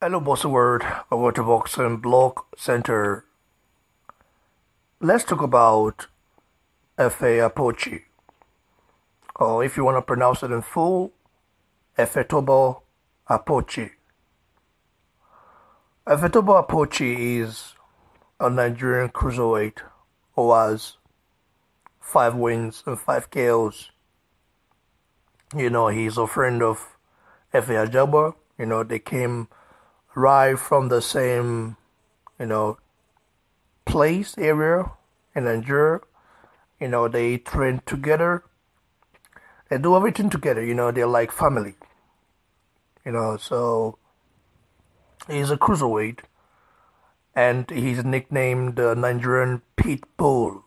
Hello, boss word. Over to Boxing Blog Center. Let's talk about Apochi, or if you want to pronounce it in full, Efetobor Apochi. Efetobor Apochi is a Nigerian cruiserweight who has 5 wins and 5 KOs. He's a friend of Efetobor. They came right from the same, you know, place area in Nigeria. They train together. They do everything together. They're like family. So he's a cruiserweight, and he's nicknamed the Nigerian Pitbull.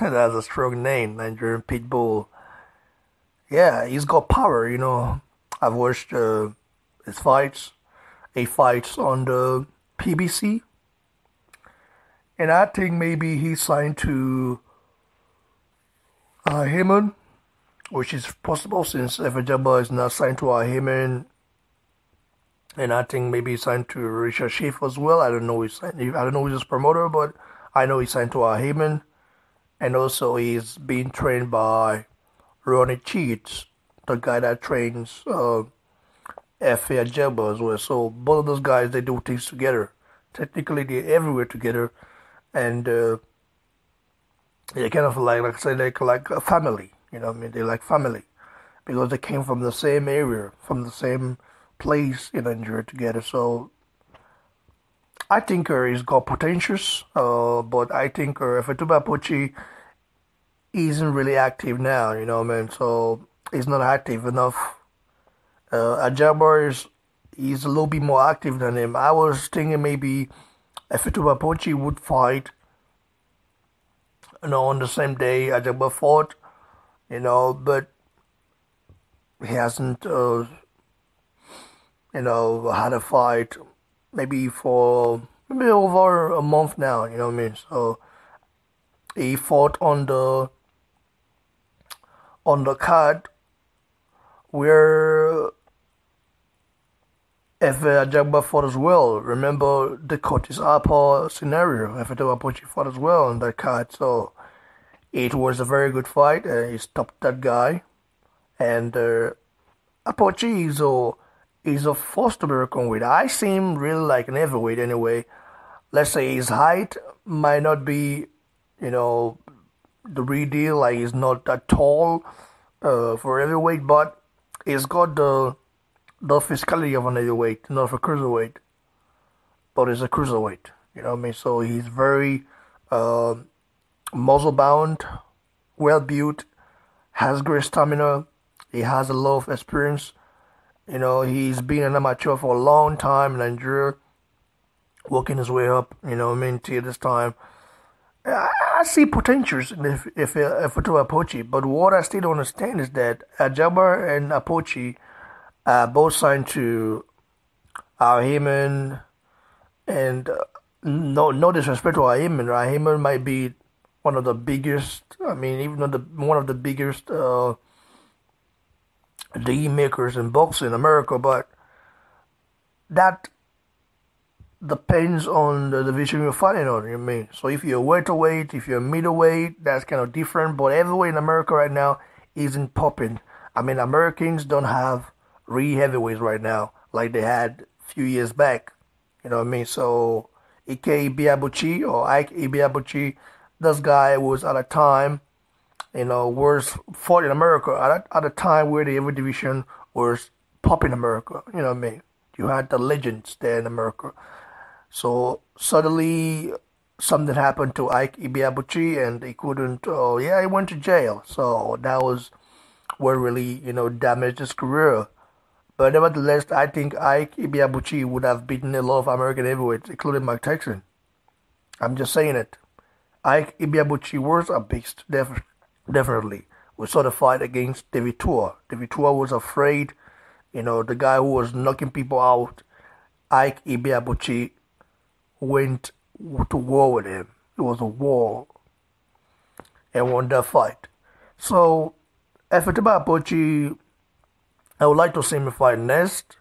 That's a strong name, Nigerian Pitbull. Yeah, he's got power. I've watched his fights. He fights on the PBC, and I think maybe he signed to Haman, which is possible since Efetobor is not signed to Haman, and I think maybe he signed to Richard Schiff as well. I don't know. I don't know who's his promoter, but I know he signed to Haman, and also he's being trained by Ronnie Cheats, the guy that trains Efetobor as well. So both of those guys, they do things together. Technically, they're everywhere together, and they're kind of like I say, like a family. What I mean? They're like family because they came from the same area, from the same place in Nigeria together. So I think he's got potentials, but I think Efetobor Apochi isn't really active now. What I mean? So he's not active enough. Ajabor is a little bit more active than him. I was thinking maybe Efetobor Apochi would fight, on the same day Ajabor fought, but he hasn't, had a fight maybe for maybe over a month now. What I mean? So he fought on the card where Efetobor fought as well. Remember the Curtis Harper scenario? Efetobor Apochi fought as well on that card. So it was a very good fight. He stopped that guy. And Apochi is a first American weight. I see him really like an heavyweight anyway. Let's say his height might not be, the real deal. Like he's not that tall for heavyweight, but he's got the physicality of an heavyweight, not of a cruiserweight, but it's a cruiserweight. What I mean? So he's very muscle bound, well built, has great stamina. He has a lot of experience. He's been an amateur for a long time in Nigeria, working his way up. What I mean, till this time. I see potentials if Efetobor Apochi, but what I still don't understand is that Ajabor and Apochi both signed to Haman, and no disrespect to Haman. Haman might be one of the biggest. I mean, even though one of the biggest D makers in boxing in America, but that depends on the division you're fighting on. You mean? So if you're welterweight, if you're middleweight, that's kind of different. But heavyweight in America right now isn't popping. I mean, Americans don't have real heavyweights right now like they had a few years back. What I mean? So Ike Ibiabuchi or Ike Ibiabuchi, this guy was at a time, was fought in America at a time where the heavyweight division was popping America. What I mean? You had the legends there in America. So suddenly something happened to Ike Ibiabuchi and he couldn't, he went to jail. So that was what really, damaged his career. But nevertheless, I think Ike Ibiabuchi would have beaten a lot of American heavyweights, including Mike Tyson. I'm just saying it. Ike Ibiabuchi was a beast, definitely. We saw the fight against David Tua. David Tua was afraid, the guy who was knocking people out. Ike Ibiabuchi went to war with him. It was a war and won that fight. So, Efetobor Apochi, I would like to see him fight next.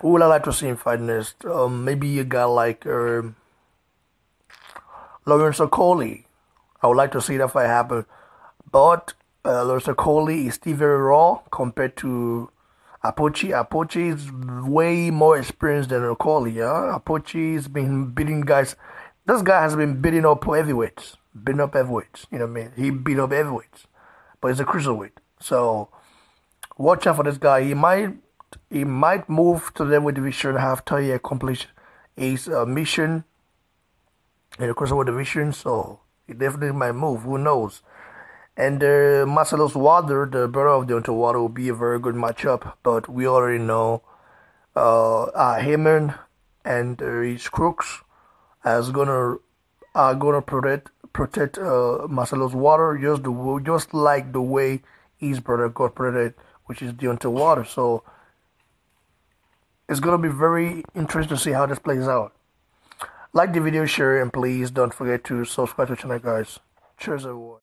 Who would I like to see him fight next? Maybe a guy like Lawrence Okoli. I would like to see that fight happen. But Lawrence Okoli is still very raw compared to Apochi. Apochi is way more experienced than Okoli. Yeah, Apochi's been beating guys. This guy has been beating up heavyweights. Beating up heavyweights. You know what I mean? He beat up heavyweights. But he's a cruiserweight. So watch out for this guy. He might move to the heavyweight division after he accomplishes his mission in the cruiserweight division. So he definitely might move. Who knows? And Marcellus Wilder, the brother of Deontay Wilder, will be a very good matchup. But we already know Heyman and his crooks are gonna protect Marcellus Wilder just like the way his brother got protected, which is Deontay Wilder. So it's gonna be very interesting to see how this plays out. Like the video, share, and please don't forget to subscribe to the channel, guys. Cheers, everyone.